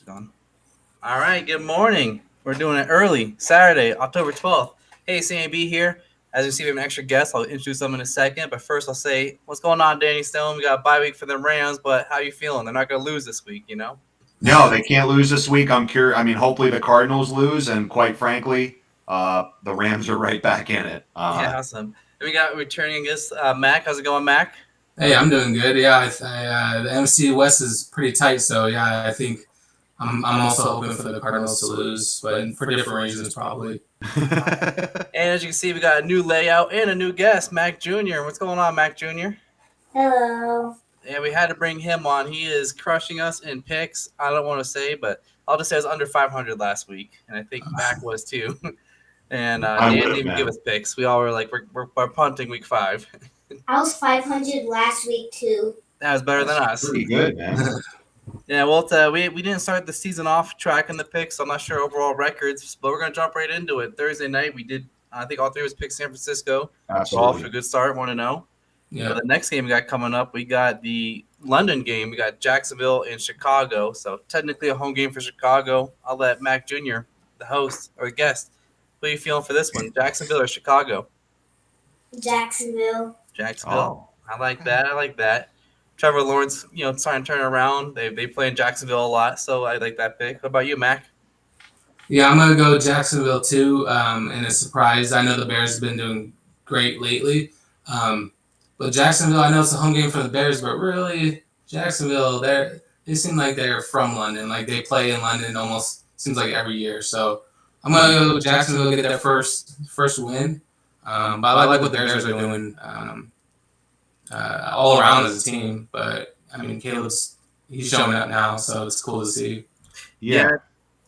going. All right, good morning. We're doing it early, Saturday, October 12th. Hey, SamMeeBee here. As you see, we have an extra guest. I'll introduce them in a second. But first, I'll say, what's going on, Danny Stone? We got a bye week for the Rams, but how you feeling? They're not going to lose this week. No, they can't lose this week. I'm curious. I mean, hopefully the Cardinals lose, and quite frankly, the Rams are right back in it. Yeah, awesome. And we got returning guest, Mac. How's it going, Mac? Hey, I'm doing good. Yeah, the NFC West is pretty tight, so yeah, I think I'm also hoping for the Cardinals to lose, but for different reasons probably. And as you can see, we got a new layout and a new guest, Mac Jr. What's going on, Mac Jr.? Hello. Yeah, we had to bring him on. He is crushing us in picks. I don't want to say, but I'll just say it was under 500 last week, and I think Mac was too. And Dan didn't even give us picks. We all were like, we're punting week 5. I was 500 last week too. That was better than us. Pretty good, man. Yeah, well, we didn't start the season off tracking the picks, so I'm not sure overall records, but we're going to jump right into it. Thursday night, we did, I think all three of us picked San Francisco. Absolutely. Off to a good start, 1-0. Yeah. The next game we got coming up, we got the London game. We got Jacksonville and Chicago, so technically a home game for Chicago. I'll let Mac Jr., the host or guest, who are you feeling for this one, Jacksonville or Chicago? Jacksonville. Jacksonville. Oh. I like that. Trevor Lawrence, trying to turn around. They play in Jacksonville a lot, so I like that pick. What about you, Mac? Yeah, I'm going to go Jacksonville too, and a surprise. I know the Bears have been doing great lately, but Jacksonville, I know it's a home game for the Bears, but really, Jacksonville, they seem like they're from London. Like they play in London almost seems like every year. So I'm going to go Jacksonville, get their first win. But I like what the Bears are doing all around as a team. But, I mean, he's showing up now, so it's cool to see. Yeah.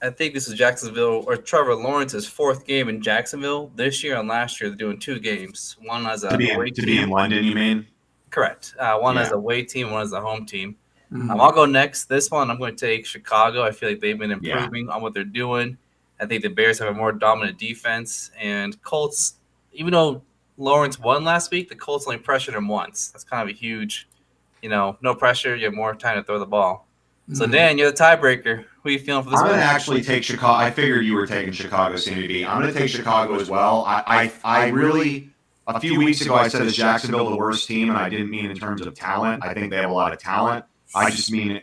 I think this is Jacksonville or Trevor Lawrence's 4th game in Jacksonville. This year and last year, they're doing 2 games. One as a to be in London, you mean? Correct. One as a away team, one as a home team. Mm-hmm. I'll go next. This one, I'm going to take Chicago. I feel like they've been improving on what they're doing. I think the Bears have a more dominant defense. And Colts, even though Lawrence won last week, the Colts only pressured him once. That's kind of a huge, no pressure. You have more time to throw the ball. So, Dan, you're the tiebreaker. Who are you feeling for this one? I'm going to actually take Chicago. I figured you were taking Chicago, SamMeeBee. I'm going to take Chicago as well. I really, a few weeks ago, I said is Jacksonville the worst team, and I didn't mean in terms of talent. I think they have a lot of talent. I just mean,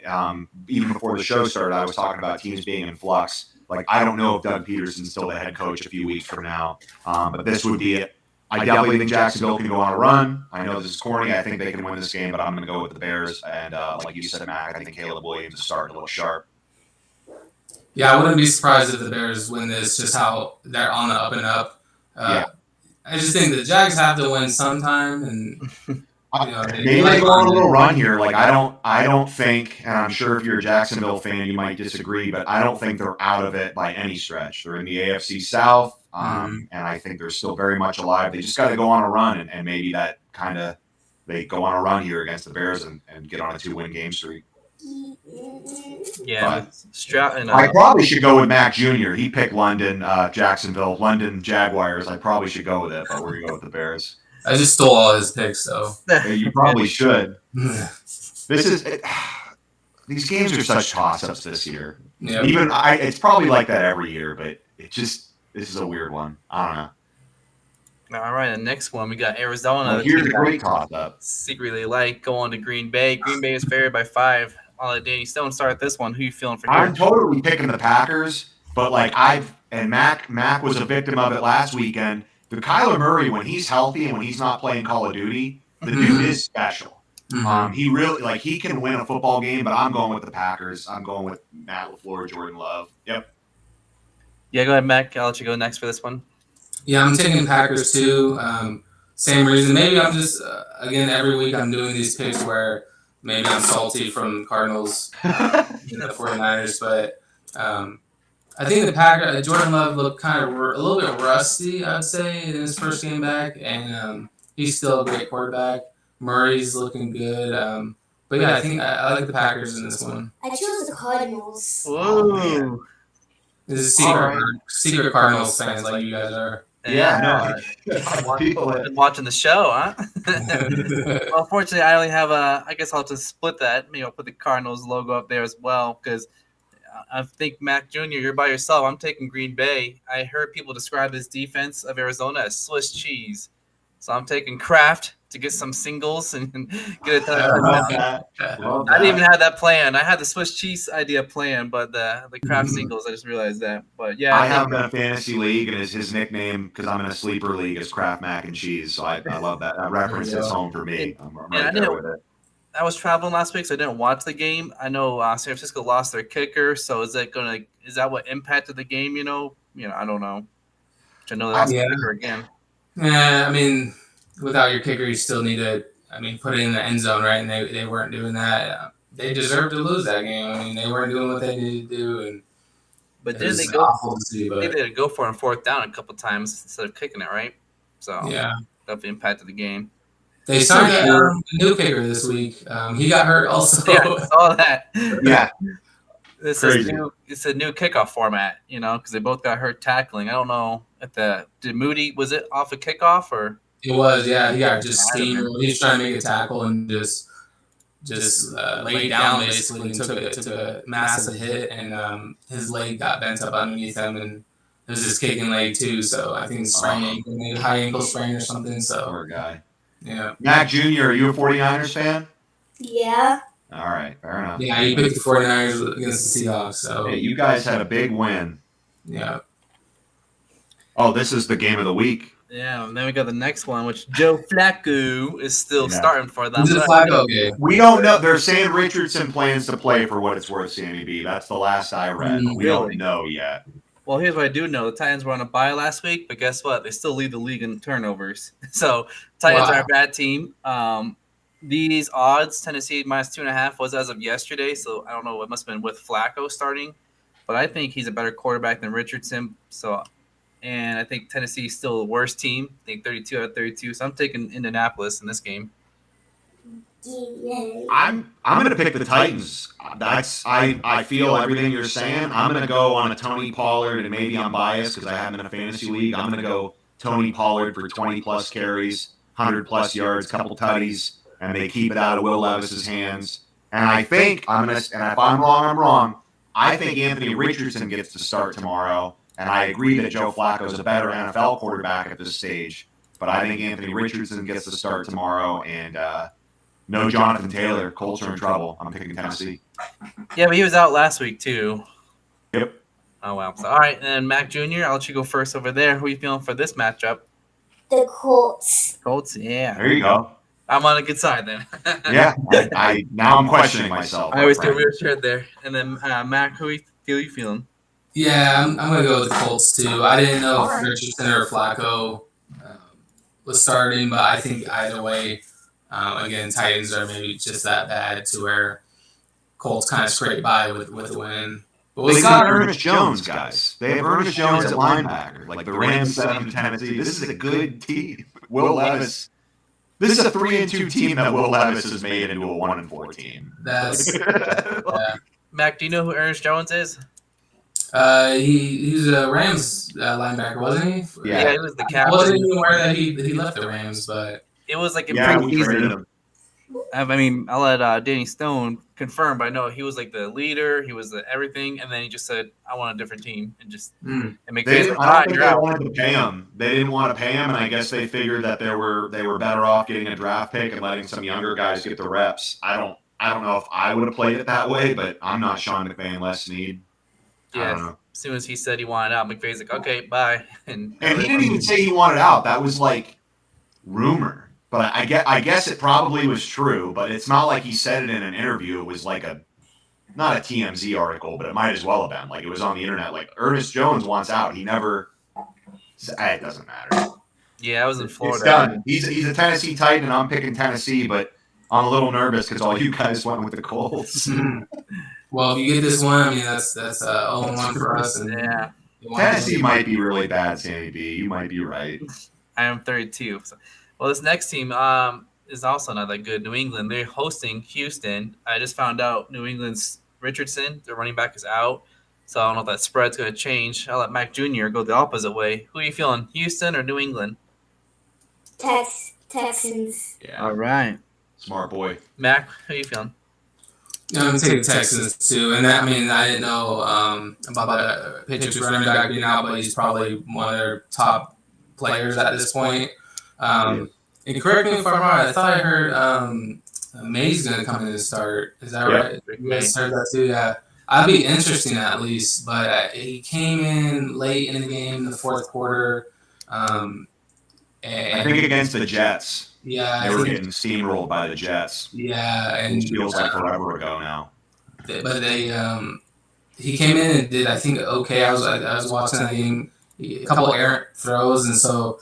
even before the show started, I was talking about teams being in flux. Like, I don't know if Doug Peterson's still the head coach a few weeks from now, but this would be it. I definitely think Jacksonville can go on a run. I know this is corny. I think they can win this game, but I'm going to go with the Bears. And like you said, Mac, I think Caleb Williams is starting a little sharp. Yeah, I wouldn't be surprised if the Bears win this, just how they're on the up and up. I just think the Jags have to win sometime, and maybe they go on a little run here. Like I don't think, and I'm sure if you're a Jacksonville fan, you might disagree, but I don't think they're out of it by any stretch. They're in the AFC South. And I think they're still very much alive. They just got to go on a run, and maybe that kind of they go on a run here against the Bears and get on a 2-win game streak. Yeah, I probably should go with Mac Jr. He picked London, Jacksonville, London Jaguars. I probably should go with it, but we're gonna go with the Bears. I just stole all his picks, though. You probably should. These games are such toss-ups this year. Yeah. It's probably like that every year, but this is a weird one. I don't know. All right, the next one, we got Arizona. Well, here's a great toss-up. Secretly like going to Green Bay. Green Bay is favored by 5. I'll let Danny Stone start this one. Who you feeling for here? I'm totally picking the Packers, but Mac was a victim of it last weekend. The Kyler Murray, when he's healthy and when he's not playing Call of Duty, the dude is special. He really he can win a football game, but I'm going with the Packers. I'm going with Matt LaFleur, Jordan Love. Yep. Yeah, go ahead, Mac. I'll let you go next for this one. Yeah, I'm taking Packers too. Same reason. Maybe I'm just again every week I'm doing these picks where maybe I'm salty from Cardinals, the 49ers, but I think the Packers. Jordan Love looked kind of a little bit rusty, I'd say, in his first game back, and he's still a great quarterback. Murray's looking good. But yeah, I think I like the Packers in this one. I chose the Cardinals. Whoa. This is secret Cardinals fans like you guys are. Yeah, been watching the show, huh? Well, unfortunately, I only have I guess I'll just split that. Put the Cardinals logo up there as well because I think Mac Jr., you're by yourself. I'm taking Green Bay. I heard people describe this defense of Arizona as Swiss cheese. So I'm taking Kraft to get some singles and get a touchdown. Love that. Love I didn't even that. have that planned. I had the Swiss cheese idea planned, but the Kraft singles, I just realized that. But yeah, I have him in a fantasy league, and his nickname, because I'm in a sleeper league, is Kraft Mac and Cheese. So I love that. That reference hits home for me. I'm right there with it. I was traveling last week, so I didn't watch the game. I know San Francisco lost their kicker, so is that what impacted the game? I don't know. Which I know they lost their kicker again. Yeah, I mean, without your kicker, you still need to, put it in the end zone, right? And they weren't doing that. They deserved to lose that game. I mean, they weren't doing what they needed to do. But didn't they did go for it on fourth down a couple times instead of kicking it, right? So yeah, definitely impacted the game. They signed a new kicker this week. He got hurt also. Yeah, I saw that. Yeah. It's a new kickoff format, because they both got hurt tackling. I don't know if did Moody, was it off a kickoff or? It was, yeah. He got just steamrolled. He was trying to make a tackle and just laid down basically and took a massive hit, and his leg got bent up underneath him, and it was his kicking leg too. So I think sprained ankle, maybe high ankle sprain or something. So poor guy. Yeah. Mac Jr., are you a 49ers fan? Yeah. All right, fair enough. Yeah, he picked the 49ers against the Seahawks. So hey, you guys had a big win. Yeah. Oh, this is the game of the week. Yeah, and then we got the next one, which Joe Flacco is still starting for them. Is it Flacco game? We don't know. They're saying Richardson plans to play for what it's worth, SamMeeBee. That's the last I read. We don't know yet. Well, here's what I do know. The Titans were on a bye last week, but guess what? They still lead the league in turnovers. So Titans are a bad team. These odds, Tennessee minus 2.5 was as of yesterday, so I don't know. It must have been with Flacco starting. But I think he's a better quarterback than Richardson. And I think Tennessee is still the worst team. I think 32 out of 32. So I'm taking Indianapolis in this game. I'm going to pick the Titans. I feel everything you're saying. I'm going to go on a Tony Pollard, and maybe I'm biased because I have him in a fantasy league. I'm going to go Tony Pollard for 20-plus carries, 100-plus yards, couple tutties, and they keep it out of Will Levis's hands. And I think and if I'm wrong, I'm wrong. I think Anthony Richardson gets to start tomorrow. And I agree that Joe Flacco is a better NFL quarterback at this stage. But I think Anthony Richardson gets to start tomorrow. And no Jonathan Taylor. Colts are in trouble. I'm picking Tennessee. Yeah, but he was out last week, too. Yep. Oh, wow. So, all right, and then Mac Jr., I'll let you go first over there. Who are you feeling for this matchup? The Colts. Colts, yeah. There you go. I'm on a good side then. Yeah. Now I'm questioning myself. I always feel reassured there. And then, Mac, who are you feeling? Yeah, I'm going to go with the Colts, too. I didn't know if Richardson or Flacco was starting, but I think either way, again, Titans are maybe just that bad to where Colts kind of scrape by with a win. But they got Ernest Jones, guys. They have Ernest Jones at linebacker. Like the Rams set up Tennessee. This is a good team. Will Levis. This is a 3-2 team that Will Levis has made into a 1-4 team. Yeah. Mac, do you know who Ernest Jones is? He's a Rams linebacker, wasn't he? Yeah, he was the captain. I wasn't even aware that he left the Rams, but it was like in preseason. I'll let Danny Stone confirm, but I know he was like the leader. He was the everything, and then he just said, "I want a different team," and just and make. I don't think they wanted to pay him. They didn't want to pay him, and I guess they figured that they were better off getting a draft pick and letting some younger guys get the reps. I don't know if I would have played it that way, but I'm not Sean McVay Les Snead. Yeah. As soon as he said he wanted out, McVay's like, "Okay, bye." And he didn't even say he wanted out. That was like rumor. But I guess it probably was true, but it's not like he said it in an interview. It was like not a TMZ article, but it might as well have been. Like it was on the internet. Like Ernest Jones wants out. He never. It doesn't matter. Yeah, I was in Florida. It's done. He's a Tennessee Titan, and I'm picking Tennessee, but I'm a little nervous because all you guys went with the Colts. Well, if you get this one, I mean that's 0-1 for us. And yeah, Tennessee might be really bad, SamMeeBee. You might be right. I am 32. So. Well, this next team is also not that good. New England, they're hosting Houston. I just found out New England's Richardson, their running back, is out. So I don't know if that spread's going to change. I'll let Mac Jr. go the opposite way. Who are you feeling, Houston or New England? Texans. Yeah. All right. Smart boy. Mac, who are you feeling? I'm taking Texans too, and that, I mean, I didn't know about the Patriots running back being out, but he's probably one of their top players at this point. And correct me if I'm wrong. I thought I heard May's going to come in and start. Is that right? You guys heard that too? Yeah. That'd be interesting at least. But he came in late in the game, in the fourth quarter. And I think against the Jets. Yeah, they were getting steamrolled by the Jets. Yeah, and it feels like forever ago now. But he came in and did, I think, okay. I was watching that game, a couple errant throws, and so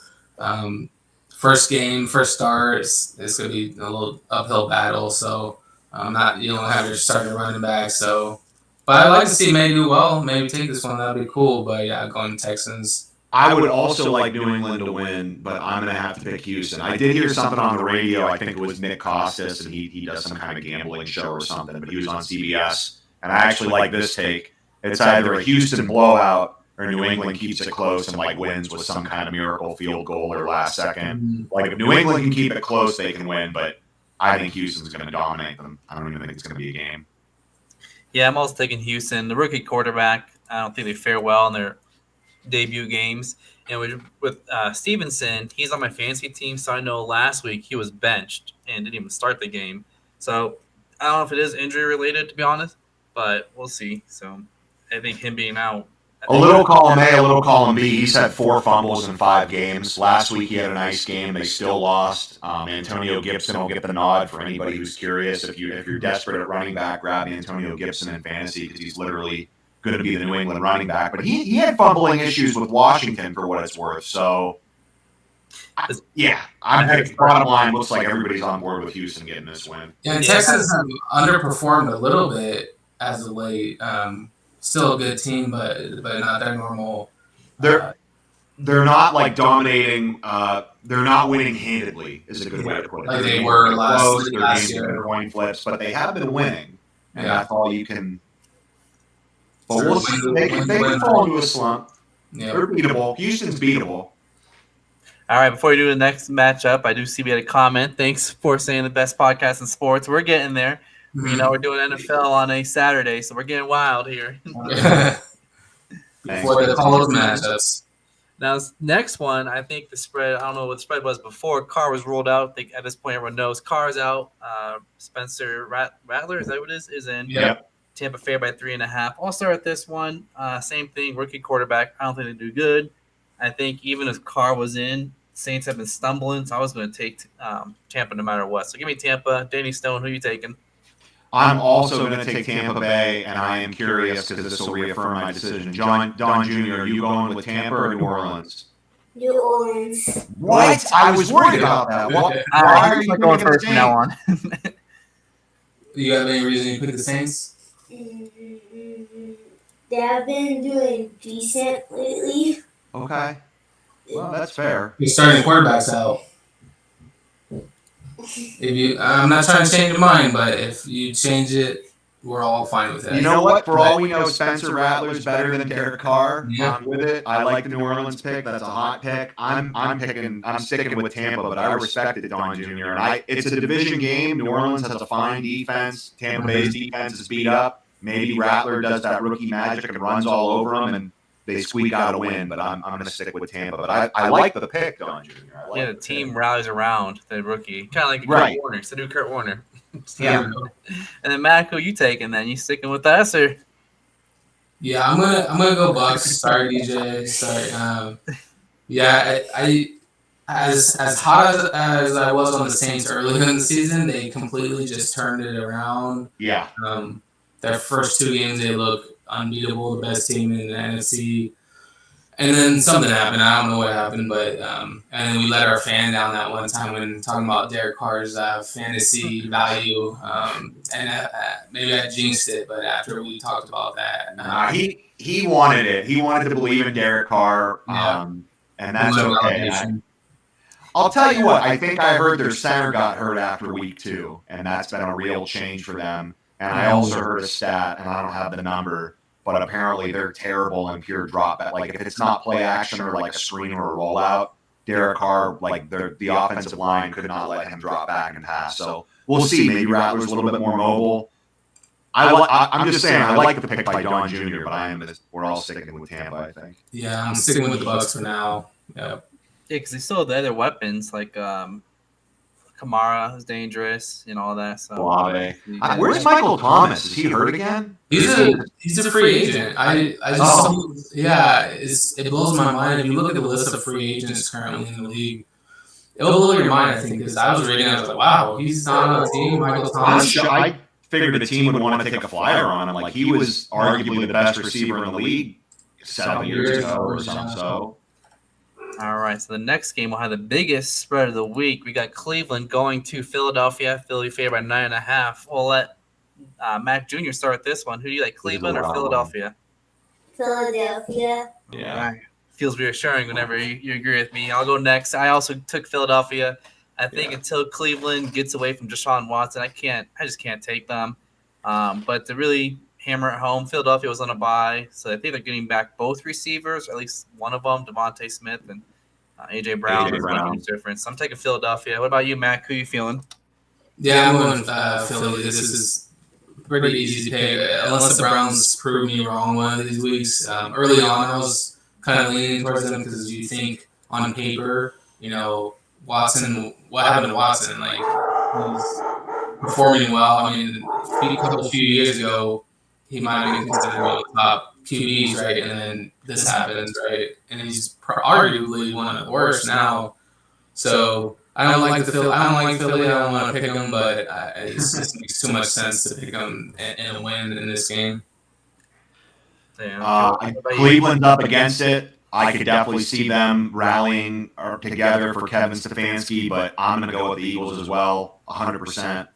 first game, first start, it's going to be a little uphill battle. So you don't have your starting running back. So, but I'd like to see May do well. Maybe take this one. That'd be cool. But yeah, going Texans. I would also like New England to win, but I'm going to have to pick Houston. I did hear something on the radio. I think it was Nick Costas, and he does some kind of gambling show or something, but he was on CBS. And I actually like this take. It's either a Houston blowout or New England keeps it close and wins with some kind of miracle field goal or last second. If New England can keep it close, they can win, but I think Houston's going to dominate them. I don't even think it's going to be a game. Yeah, I'm also taking Houston. The rookie quarterback, I don't think they fare well in their debut games. And with Stevenson, he's on my fantasy team, so I know last week he was benched and didn't even start the game. So I don't know if it is injury related, to be honest, but we'll see. So I think him being out. A little column A, a little column B. He's had 4 fumbles in 5 games. Last week he had a nice game. They still lost. Antonio Gibson will get the nod for anybody who's curious. If you're desperate at running back, grab Antonio Gibson in fantasy because he's literally going to be the New England running back. But he had fumbling issues with Washington for what it's worth. So, I'm picking bottom line. Looks like everybody's on board with Houston getting this win. Yeah, and Texas have underperformed a little bit as of late. Still a good team, but not their normal. They're not dominating. They're not winning handedly. Is a good way to put it. Like they were last year. Coin flips, but they have been winning, and that's all you can. But we'll see. They can fall into a slump. Yeah. They're beatable. Houston's beatable. All right, before we do the next matchup, I do see we had a comment. Thanks for saying the best podcast in sports. We're getting there. Mm-hmm. We're doing NFL on a Saturday, so we're getting wild here. Before the close matchups. Now, next one, I think the spread, I don't know what the spread was before. Carr was rolled out. I think at this point, everyone knows Carr's out. Spencer Rattler, is that what it is in. Yep. Tampa Fair by 3.5. I'll start with this one. Same thing, rookie quarterback. I don't think they do good. I think even if Carr was in, Saints have been stumbling, so I was going to take Tampa no matter what. So give me Tampa. Danny Stone, who are you taking? I'm also going to take Tampa Bay, and I am curious because this will reaffirm my decision. Don Jr., are you going with Tampa or New Orleans? New Orleans. What? I was worried about that. Why are you going first from now on? You have any reason you pick the Saints? They have been doing decent lately. Okay. Well, that's fair. You're starting quarterbacks out. I'm not trying to change your mind, but if you change it, we're all fine with that. You know what? For all we know, Spencer Rattler's better than Derek Carr. Yeah. I'm with it. I like the New Orleans pick. That's a hot pick. I'm sticking with Tampa, but I respected Don Jr. And it's a division game. New Orleans has a fine defense. Tampa Bay's defense is beat up. Maybe Rattler does that rookie magic and runs all over them, and they squeak out a win, but I'm going to stick with Tampa. But I like the pick, Don Jr. The team rallies around the rookie, kind of like Kurt Warner. So do Kurt Warner. Yeah. And then Mac, who you taking? Then you sticking with us or? Yeah, I'm gonna go Bucks. Sorry, DJ. Sorry. I as hot as I was on the Saints early in the season, they completely just turned it around. Yeah. Their first 2 games, they look unbeatable, the best team in the NFC. And then something happened. I don't know what happened, but and then we let our fan down that one time when talking about Derek Carr's fantasy value. And maybe I jinxed it, but after we talked about that, he wanted it. He wanted to believe in Derek Carr, and that's okay. I'll tell you what. I think I heard their center got hurt after week 2, and that's been a real change for them. And I also heard a stat, and I don't have the number, but apparently they're terrible in pure drop. Like if it's not play action or like a screen or a rollout, Derek Carr, the offensive line could not let him drop back and pass. So we'll see. Maybe Rattler's a little bit more mobile. I'm just saying I like the pick by Don Jr., but we're all sticking with Tampa, I think. Yeah, I'm sticking with the Bucks for now. Yep. Yeah, because they still have the other weapons like Kamara is dangerous and all that. So where's Michael Thomas? Is he hurt again? He's a free agent. I just it blows my mind. If you look at the list of free agents currently in the league, it'll blow your mind. I think because I was reading, I was like, wow, he's not on the team. Michael Thomas. I figured the team would want to take a flyer on him. Like he was arguably the best receiver in the league 7 years ago or something. So. All right, so the next game will have the biggest spread of the week. We got Cleveland going to Philadelphia. Philly favored by 9.5. We'll let Mac Jr. start this one. Who do you like, Cleveland or Philadelphia? Philadelphia. Yeah. All right. Feels reassuring whenever you agree with me. I'll go next. I also took Philadelphia. I think until Cleveland gets away from Deshaun Watson, I just can't take them. But to really hammer at home, Philadelphia was on a bye, so I think they're getting back both receivers, or at least one of them, Devontae Smith and A.J. Brown. That's a huge difference. I'm taking Philadelphia. What about you, Mac? Who are you feeling? Yeah, I'm going Philly. This is pretty easy to pick, unless the Browns prove me wrong one of these weeks. Early on, I was kind of leaning towards them because you think on paper, Watson, what happened to Watson? Like, he's performing well. I mean, a few years ago, he might have been considered one of the top QBs, right? And then this happens, right? And he's arguably one of the worst now. So I don't like Philly. I don't want to pick him, but it just makes too much sense to pick him and win in this game. Cleveland up against it. I could definitely see them rallying together for Kevin Stefanski, but I'm going to go with the Eagles as well, 100%.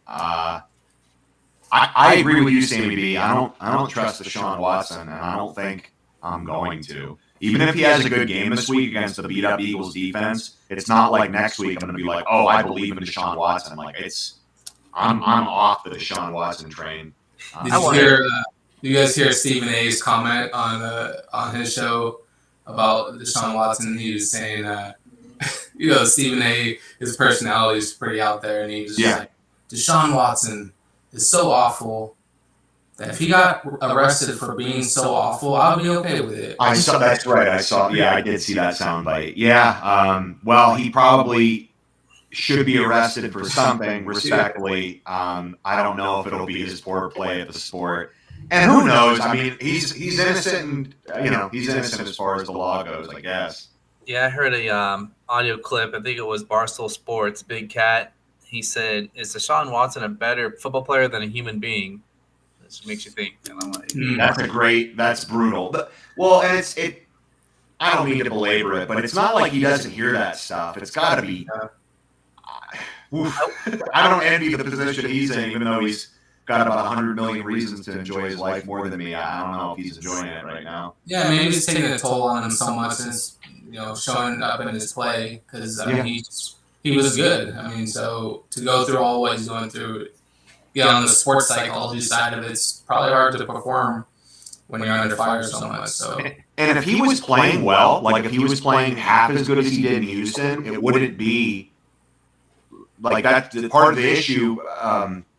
I agree with you, SamMeeBee. I don't trust Deshaun Watson, and I don't think I'm going to. Even if he has a good game this week against the beat-up Eagles defense, it's not like next week I'm going to be like, oh, I believe in Deshaun Watson. Like I'm off the Deshaun Watson train. Did you guys hear Stephen A's comment on his show about Deshaun Watson? He was saying, Stephen A, his personality is pretty out there, and he was just like, Deshaun Watson is so awful that if he got arrested for being so awful, I'll be okay with it. That's right. I did see that soundbite. Yeah. Well, he probably should be arrested for something, respectfully. I don't know if it'll be his poor play at the sport. And who knows? I mean, he's innocent, and he's innocent as far as the law goes, I guess. Yeah, I heard a audio clip. I think it was Barstool Sports, Big Cat. He said, "Is Deshaun Watson a better football player than a human being?" This makes you think. And I'm like, that's brutal. Well, and I don't mean to belabor it, but it's not like he doesn't hear that stuff. It's got to be. I don't envy the position he's in, even though he's got about 100 million reasons to enjoy his life more than me. I don't know if he's enjoying it right now. Yeah, maybe it's taking a toll on him so much since showing up in his play because he was good. I mean, so to go through all what he's going through, on the sports psychology side of it, it's probably hard to perform when you're under fire so much. So, and if he was playing well, like if he was playing half as good as he did in Houston, it wouldn't be like that's part of the issue.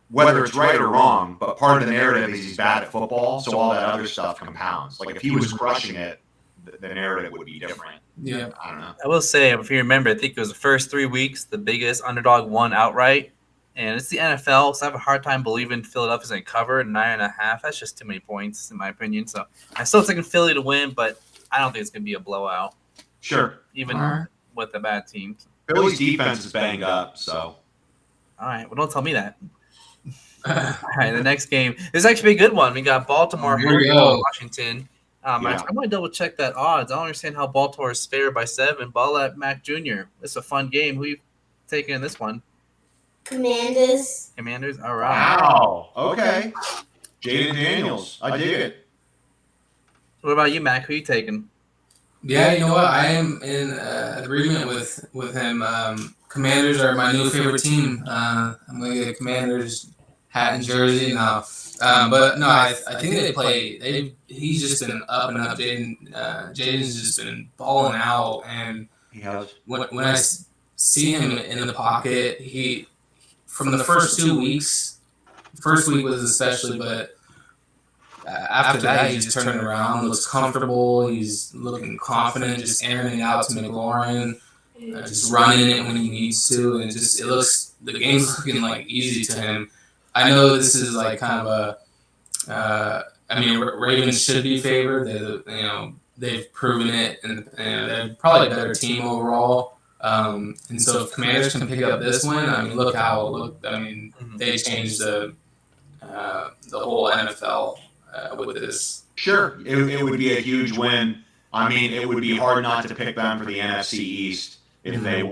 Whether it's right or wrong, but part of the narrative is he's bad at football, so all that other stuff compounds. Like if he was crushing it, the narrative would be different. Yeah, I don't know. I will say, if you remember, I think it was the first 3 weeks, the biggest underdog won outright, and it's the NFL, so I have a hard time believing Philadelphia's going to cover 9.5. That's just too many points, in my opinion. So I'm still taking Philly to win, but I don't think it's going to be a blowout. Sure, even with a bad team. Philly's defense is banged up, so. All right, well, don't tell me that. All right, the next game is actually a good one. We got Baltimore Washington. I might double check that odds. I don't understand how Baltimore is favored by 7, but I'll let Mac Jr. It's a fun game. Who you taking in this one? Commanders. All right. Wow. Okay. Jaden Daniels. I dig it. What about you, Mac? Who are you taking? Yeah, you know what? I am in agreement with him. Commanders are my new favorite team. I'm going to get a Commanders hat and jersey now. But no, I think they play. He's just been up and up. Jaden's just been balling out, and when I see him in the pocket, he from the first 2 weeks. First week was especially, but after that, he's just turning around, looks comfortable, he's looking confident, just airing it out to McLaurin, just running it when he needs to, and the game's looking like easy to him. I know this is like kind of I mean, Ravens should be favored. They've proven it, and they're probably a better team overall. And so if Commanders can pick up this win, I mean, they changed the whole NFL with this. Sure, it would be a huge win. I mean, it would be hard not to pick them for the NFC East. If they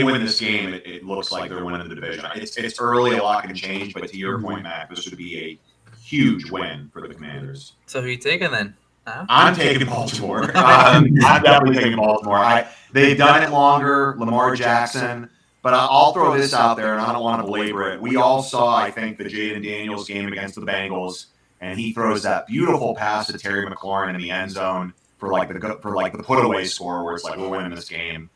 win this game, it looks like they're winning the division. It's early, a lot can change, but to your point, Mac, this would be a huge win for the Commanders. So who are you taking then? I'm taking Baltimore. I'm definitely taking Baltimore. They've done it longer, Lamar Jackson. But I'll throw this out there, and I don't want to belabor it. We all saw, I think, the Jaden Daniels game against the Bengals, and he throws that beautiful pass to Terry McLaurin in the end zone for the put-away score, where it's like we're winning this game.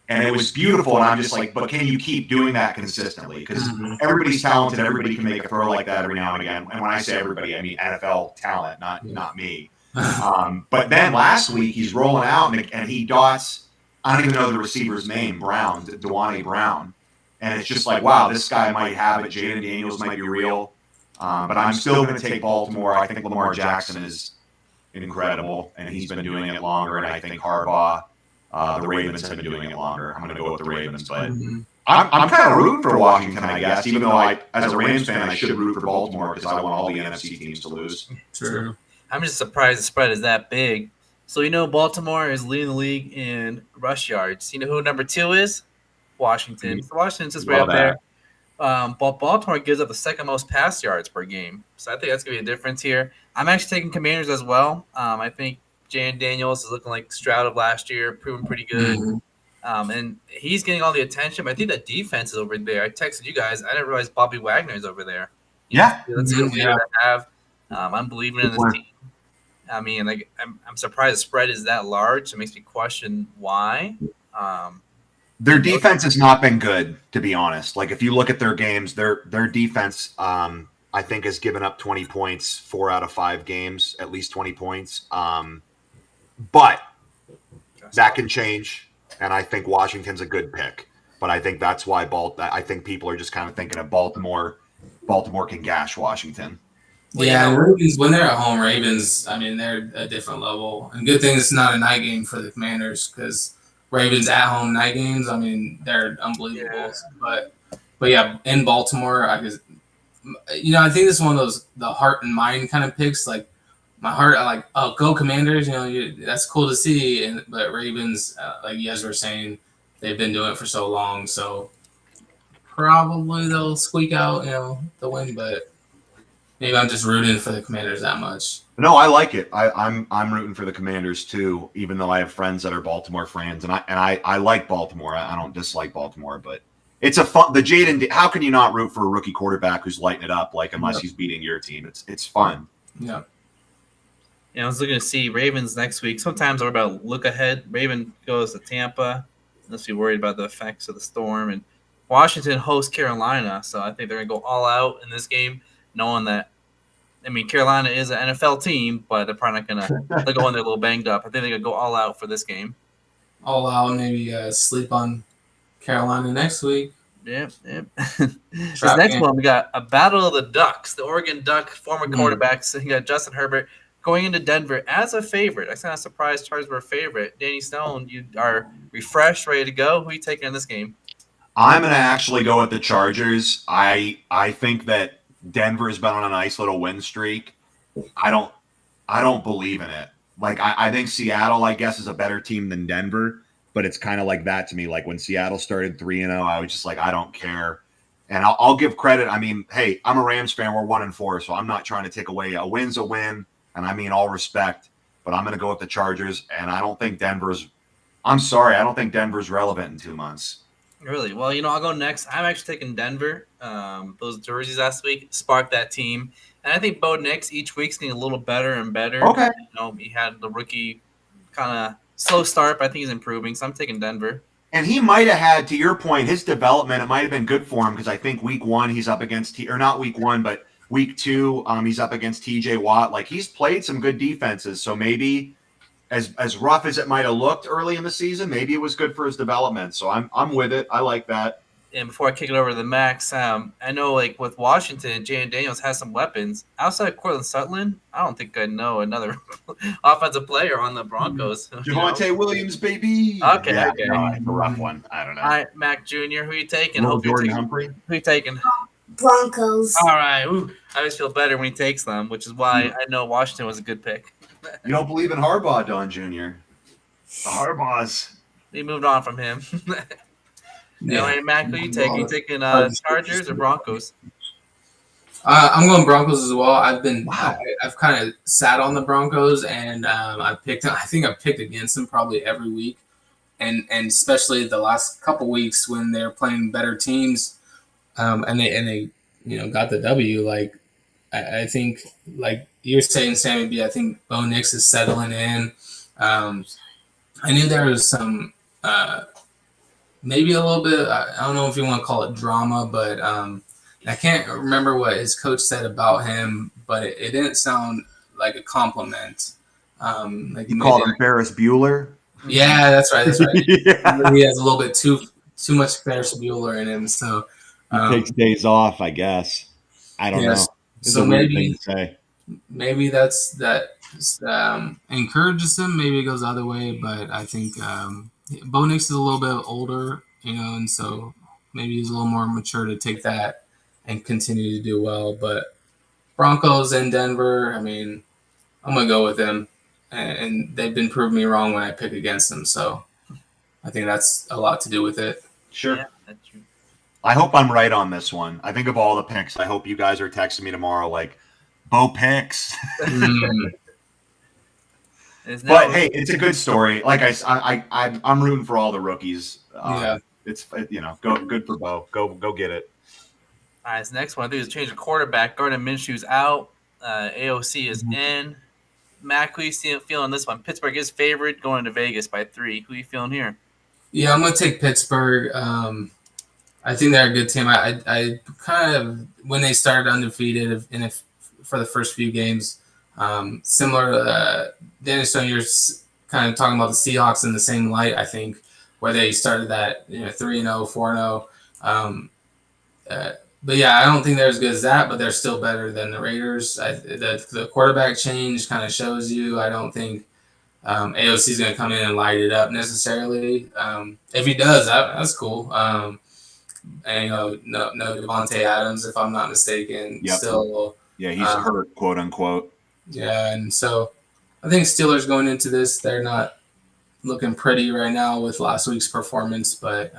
And it was beautiful, and I'm just like, but can you keep doing that consistently? Because everybody's talented, everybody can make a throw like that every now and again. And when I say everybody, I mean NFL talent, not me. But then last week he's rolling out and he dots. I don't even know the receiver's name, Dewanne Brown, and it's just like, wow, this guy might have it. Jaden Daniels might be real, but I'm still going to take Baltimore. I think Lamar Jackson is incredible, and he's been doing it longer. And I think Harbaugh, the Ravens have been doing it longer. I'm going to go with the Ravens, but I'm kind of rooting for Washington, I guess. Even though as a Rams fan, I should root for Baltimore because I want all the NFC teams to lose. True. I'm just surprised the spread is that big. So Baltimore is leading the league in rush yards. You know who number 2 is? Washington. So Washington's just right up there. But Baltimore gives up the second most pass yards per game. So I think that's going to be a difference here. I'm actually taking Commanders as well. I think Jan Daniels is looking like Stroud of last year, proving pretty good. And he's getting all the attention. But I think that defense is over there. I texted you guys. I didn't realize Bobby Wagner's over there. That's a good player to have. I'm believing in this team. I mean, I'm surprised the spread is that large. It makes me question why. Their defense has not been good, to be honest. Like, if you look at their games, their defense, I think, has given up 20 points 4 out of 5 games, at least 20 points. But that can change, and I think Washington's a good pick. But I think that's why I think people are just kind of thinking of Baltimore. Baltimore can gash Washington. Yeah, Ravens, when they're at home, Ravens, I mean, they're a different level. And good thing it's not a night game for the Commanders because Ravens at home night games, I mean, they're unbelievable. Yeah. But yeah, in Baltimore, I think this is one of those the heart and mind kind of picks. Like my heart, I like, oh, go Commanders. That's cool to see. But Ravens, like you guys were saying, they've been doing it for so long. So probably they'll squeak out, the win, but. Maybe I'm just rooting for the Commanders that much. No, I like it. I'm rooting for the Commanders too, even though I have friends that are Baltimore fans, and I like Baltimore. I don't dislike Baltimore, but it's a fun. How can you not root for a rookie quarterback who's lighting it up? Like unless he's beating your team, it's fun. Yeah. I was looking to see Ravens next week. Sometimes we're about to look ahead. Raven goes to Tampa. Let's be worried about the effects of the storm, and Washington hosts Carolina, so I think they're gonna go all out in this game, knowing that. I mean, Carolina is an NFL team, but they're probably not going to – they're going there a little banged up. I think they're going to go all out for this game. All out, maybe sleep on Carolina next week. Yep. This next one, we got a battle of the Ducks. The Oregon Duck former quarterbacks. You got Justin Herbert going into Denver as a favorite. I kind of surprised Chargers were a favorite. Danny Stone, you are refreshed, ready to go. Who are you taking in this game? I'm going to actually go with the Chargers. I think that Denver's been on a nice little win streak. I don't believe in it. Like I think Seattle, I guess, is a better team than Denver, but it's kind of like that to me. Like when Seattle started 3-0, I was just like, I don't care. And I'll give credit. I mean, hey, I'm a Rams fan. We're 1-4, so I'm not trying to take away a win's a win, and I mean all respect. But I'm going to go with the Chargers, and I don't think Denver's. I'm sorry, I don't think Denver's relevant in 2 months. Really? Well, I'll go next. I'm actually taking Denver. Those jerseys last week sparked that team. And I think Bo Nix each week's getting a little better and better. Okay. He had the rookie kind of slow start, but I think he's improving. So I'm taking Denver. And he might have had, to your point, his development, it might have been good for him because I think week 1 he's up against – or not week 1, but Week 2, he's up against TJ Watt. Like, he's played some good defenses, so maybe as rough as it might have looked early in the season, maybe it was good for his development. So I'm with it. I like that. And before I kick it over to the Max, I know like with Washington, Jalen Daniels has some weapons. Outside of Cortland Sutton, I don't think I know another offensive player on the Broncos. Javonte Williams, baby. Okay, yeah, okay. No, it's a rough one. I don't know. All right, Mac Jr., who you taking? Jordan Humphrey. Who you taking? Broncos. All right. Ooh, I always feel better when he takes them, which is why I know Washington was a good pick. You don't believe in Harbaugh, Don Jr. The Harbaughs. We moved on from him. Anyway, Mac, who you taking? You taking Chargers or Broncos? I'm going Broncos as well. I've kind of sat on the Broncos, and I think I've picked against them probably every week, and especially the last couple weeks when they're playing better teams, and they got the W. Like I think, like you're saying, SamMeeBee, I think Bo Nix is settling in. I knew there was some maybe a little bit. I don't know if you want to call it drama, but I can't remember what his coach said about him, but it didn't sound like a compliment. Like you called him Ferris Bueller? Yeah, that's right. Yeah. He has a little bit too much Ferris Bueller in him, so he takes days off, I guess. I don't know. It's so a weird thing to say. Maybe that encourages him. Maybe it goes the other way, but I think Bo Nix is a little bit older, and so maybe he's a little more mature to take that and continue to do well. But Broncos in Denver, I mean, I'm going to go with them. And they've been proving me wrong when I pick against them. So I think that's a lot to do with it. Sure. Yeah, that's true. I hope I'm right on this one. I think of all the picks, I hope you guys are texting me tomorrow like, Bo picks. But hey, it's a good story. Like I'm rooting for all the rookies. It's go good for Bo. Go get it. All right, this next one I think is change of quarterback. Gardner Minshew's out. AOC is in. Mac, who you feeling this one? Pittsburgh is favored going into Vegas by 3. Who you feeling here? Yeah, I'm gonna take Pittsburgh. I think they're a good team. I kind of when they started undefeated for the first few games, similar to Dennis Stone, you're kind of talking about the Seahawks in the same light. I think where they started that 3-0, 4-0. But yeah, I don't think they're as good as that, but they're still better than the Raiders. The quarterback change kind of shows you. I don't think AOC is going to come in and light it up necessarily. If he does, that's cool. And no Devontae Adams, if I'm not mistaken. Yep. Still, he's hurt, quote unquote. Yeah, and so I think Steelers going into this, they're not looking pretty right now with last week's performance, but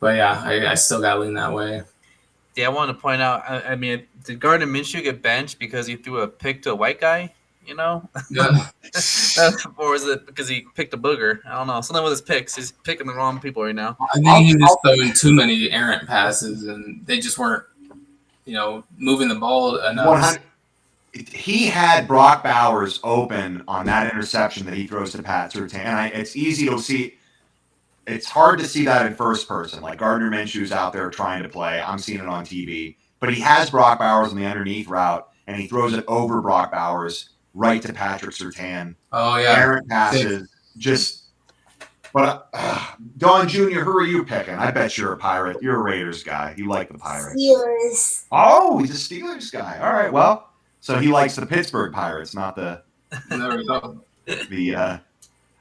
yeah, I still got to lean that way. Yeah, I want to point out, I mean, did Gardner Minshew get benched because he threw a pick to a white guy, Yeah. or is it because he picked a booger? I don't know. Something with his picks. He's picking the wrong people right now. I think he was throwing too many errant passes, and they just weren't, moving the ball enough. He had Brock Bowers open on that interception that he throws to Pat Surtain. And it's easy to see. It's hard to see that in first person. Like Gardner Minshew's out there trying to play. I'm seeing it on TV. But he has Brock Bowers on the underneath route, and he throws it over Brock Bowers right to Patrick Surtain. Oh, yeah. Errant passes. But Don Jr., who are you picking? I bet you're a Pirate. You're a Raiders guy. You like the Pirates. Steelers. Oh, he's a Steelers guy. All right, well, so he likes the Pittsburgh Pirates, not the There we go.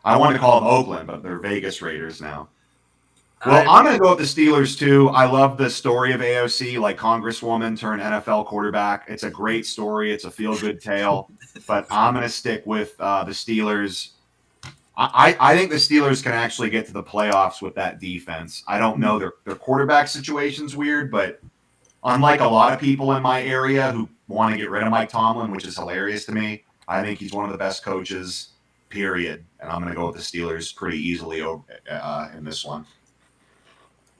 I wanted to call them Oakland, but they're Vegas Raiders now. Well, I'm going to go with the Steelers, too. I love the story of AOC, like Congresswoman turned NFL quarterback. It's a great story. It's a feel-good tale. But I'm going to stick with the Steelers. I think the Steelers can actually get to the playoffs with that defense. I don't know. Their quarterback situation's weird, but unlike a lot of people in my area who want to get rid of Mike Tomlin, which is hilarious to me, I think he's one of the best coaches, period. And I'm going to go with the Steelers pretty easily in this one.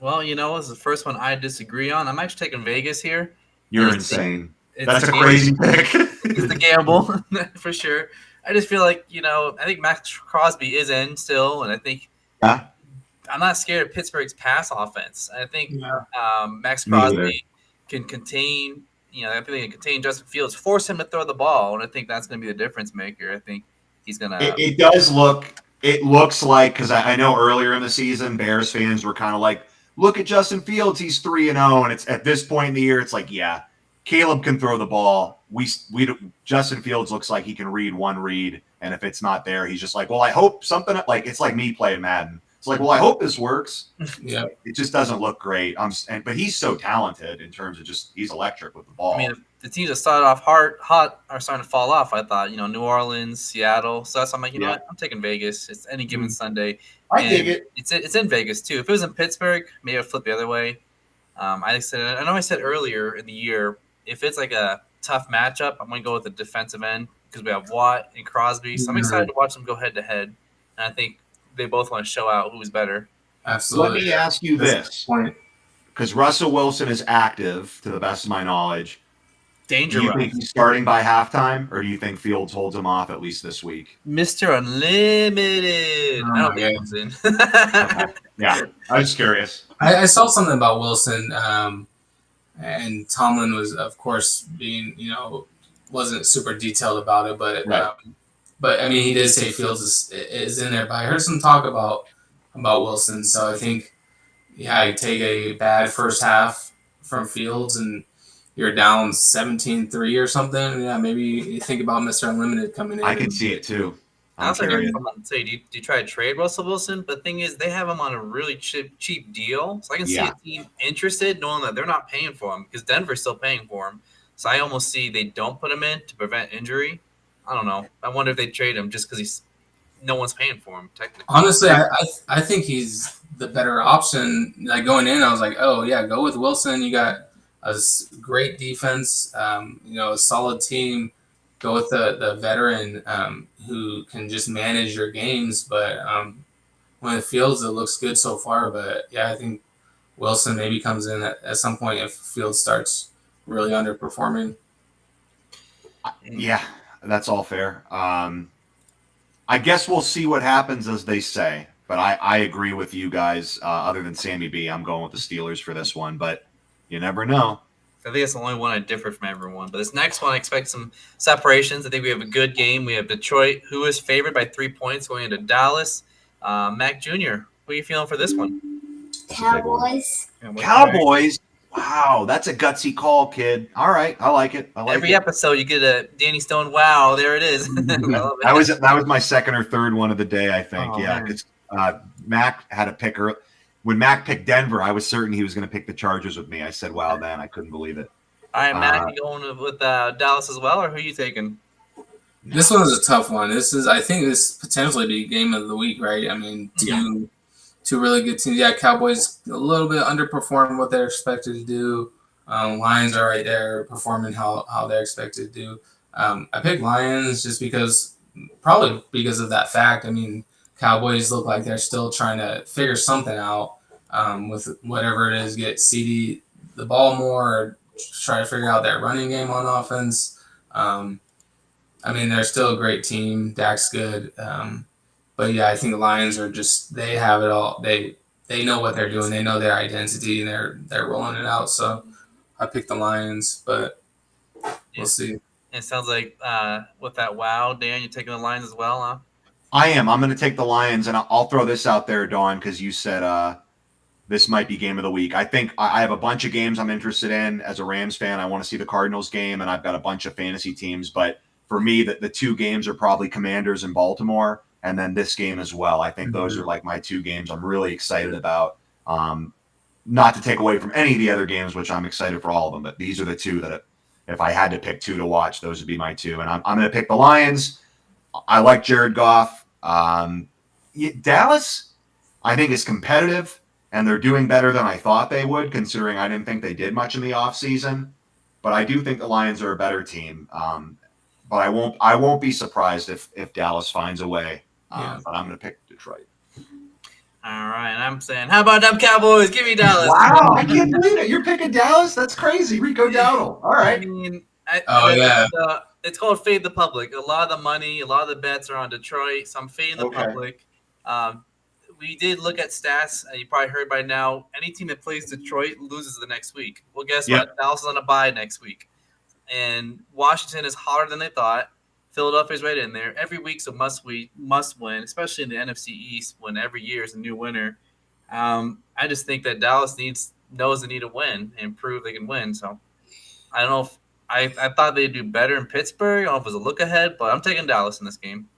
Well, this is the first one I disagree on. I'm actually taking Vegas here. You're insane. That's a crazy pick. It's the gamble, for sure. I just feel like, I think Max Crosby is in still, and I think I'm not scared of Pittsburgh's pass offense. I think Max Crosby can contain I think they can contain Justin Fields, force him to throw the ball, and I think that's going to be the difference maker. I think he's going to. It does look. It looks like, because I know earlier in the season, Bears fans were kind of like, "Look at Justin Fields, he's 3-0," and it's at this point in the year, it's like, yeah, Caleb can throw the ball. Justin Fields looks like he can read one read, and if it's not there, he's just like, well, I hope something, like it's like me playing Madden. It's like, well, I hope this works. Yeah, it just doesn't look great. But he's so talented in terms of he's electric with the ball. I mean, the teams that started off hot are starting to fall off. I thought, New Orleans, Seattle. So I'm like, you know what? I'm taking Vegas. It's any given Sunday. I dig it. It's in Vegas too. If it was in Pittsburgh, maybe I'd flip the other way. I know I said earlier in the year, if it's like a tough matchup, I'm going to go with the defensive end because we have Watt and Crosby. So I'm excited to watch them go head to head. And I think they both want to show out who's better. Absolutely. Let me ask you this. Because Russell Wilson is active, to the best of my knowledge. Danger. Do you think he's starting by halftime, or do you think Fields holds him off at least this week? Mr. Unlimited. I don't think he's in. Okay. Yeah, I was curious. I saw something about Wilson, and Tomlin was, of course, being, wasn't super detailed about it, but Right. but I mean, he did say Fields is in there. But I heard some talk about Wilson, so I think, yeah, you take a bad first half from Fields and you're down 17-3 or something. Yeah, maybe you think about Mr. Unlimited coming in. I can see it too. I was like, say, do you try to trade Russell Wilson? But the thing is, they have him on a really cheap deal. So I can see a team interested, knowing that they're not paying for him because Denver's still paying for him. So I almost see they don't put him in to prevent injury. I don't know. I wonder if they trade him just because no one's paying for him, technically. Honestly, I think he's the better option. Like going in, I was like, oh, yeah, go with Wilson. You got a great defense, a solid team. Go with the veteran who can just manage your games. But when it Fields, it looks good so far. But, yeah, I think Wilson maybe comes in at some point if Fields starts really underperforming. Yeah, that's all fair. I guess we'll see what happens, as they say. But I agree with you guys. Other than SamMeeBee, I'm going with the Steelers for this one. But you never know. I think that's the only one I differ from everyone. But this next one, I expect some separations. I think we have a good game. We have Detroit, who is favored by 3 points, going into Dallas. Mac Jr., what are you feeling for this one? Cowboys. Cowboys? Wow, that's a gutsy call, kid. All right, I like it. Every episode, you get a Danny Stone. Wow, there it is. That was my second or third one of the day, I think. Because Mac had a picker. When Mac picked Denver, I was certain he was going to pick the Chargers with me. I said, wow, then I couldn't believe it. All right, Mac, you going with Dallas as well, or who are you taking? This one is a tough one. I think this potentially be game of the week, right? I mean, two really good teams. Yeah, Cowboys a little bit underperformed what they're expected to do. Lions are right there performing how they're expected to do. I picked Lions just probably because of that fact. I mean, Cowboys look like they're still trying to figure something out with whatever it is, get CD the ball more, or try to figure out that running game on offense. I mean, they're still a great team. Dak's good. But, yeah, I think the Lions are they have it all. They know what they're doing. They know their identity, and they're rolling it out. So I picked the Lions, but we'll see. It sounds like with that wow, Dan, you're taking the Lions as well, huh? I am. I'm going to take the Lions, and I'll throw this out there, Dawn, because you said this might be game of the week. I think I have a bunch of games I'm interested in. As a Rams fan, I want to see the Cardinals game, and I've got a bunch of fantasy teams. But for me, the two games are probably Commanders and Baltimore, and then this game as well. I think those are like my two games I'm really excited about. Not to take away from any of the other games, which I'm excited for all of them, but these are the two that if I had to pick two to watch, those would be my two. And I'm going to pick the Lions. I like Jared Goff. Dallas, I think, is competitive, and they're doing better than I thought they would, considering I didn't think they did much in the offseason. But I do think the Lions are a better team. But I won't be surprised if Dallas finds a way. But I'm going to pick Detroit. All right, and I'm saying, how about them Cowboys? Give me Dallas. Wow, I can't believe it. You're picking Dallas? That's crazy. Rico Dowdle. All right. I mean, it's called Fade the Public. A lot of the money, a lot of the bets are on Detroit, so I'm fading the public. We did look at stats. You probably heard by now, any team that plays Detroit loses the next week. Well, guess what? Dallas is on a bye next week. And Washington is harder than they thought. Philadelphia's right in there. Every week's a must win, especially in the NFC East when every year is a new winner. I just think that Dallas knows they need to win and prove they can win. So I don't know if I thought they'd do better in Pittsburgh. I don't know if it was a look ahead, but I'm taking Dallas in this game.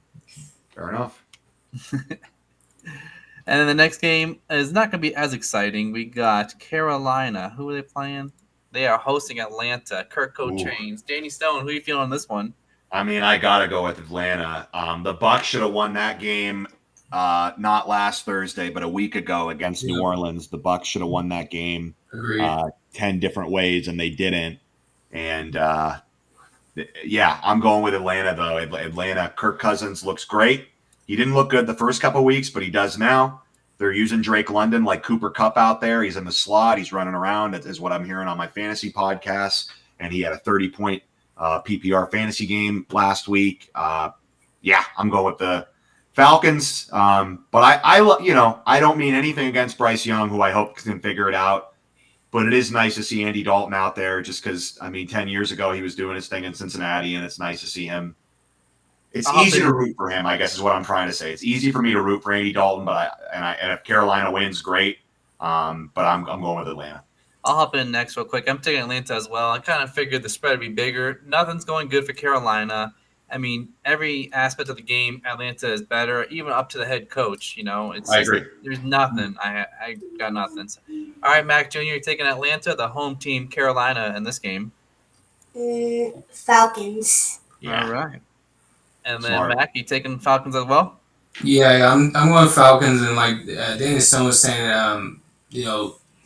Fair enough. And then the next game is not going to be as exciting. We got Carolina. Who are they playing? They are hosting Atlanta. Kirk Cotrains. Danny Stone, who are you feeling on this one? I mean, I got to go with Atlanta. The Bucs should have won that game not last Thursday, but a week ago against New Orleans. The Bucs should have won that game 10 different ways, and they didn't. And, I'm going with Atlanta, though. Atlanta, Kirk Cousins looks great. He didn't look good the first couple of weeks, but he does now. They're using Drake London like Cooper Kupp out there. He's in the slot. He's running around, is what I'm hearing on my fantasy podcasts. And he had a 30-point PPR fantasy game last week. I'm going with the Falcons. But I don't mean anything against Bryce Young, who I hope can figure it out. But it is nice to see Andy Dalton out there just because, 10 years ago he was doing his thing in Cincinnati, and it's nice to see him. It's easy to root for him, I guess is what I'm trying to say. It's easy for me to root for Andy Dalton, and if Carolina wins, great. But I'm going with Atlanta. I'll hop in next real quick. I'm taking Atlanta as well. I kind of figured the spread would be bigger. Nothing's going good for Carolina. Every aspect of the game, Atlanta is better, even up to the head coach. I agree. There's nothing. I got nothing. So, all right, Mac Jr., you're taking Atlanta, the home team, Carolina, in this game. Falcons. Yeah. All right. And then, Smart. Mac, you taking Falcons as well? Yeah, I'm going Falcons. And like Danny Stone was saying,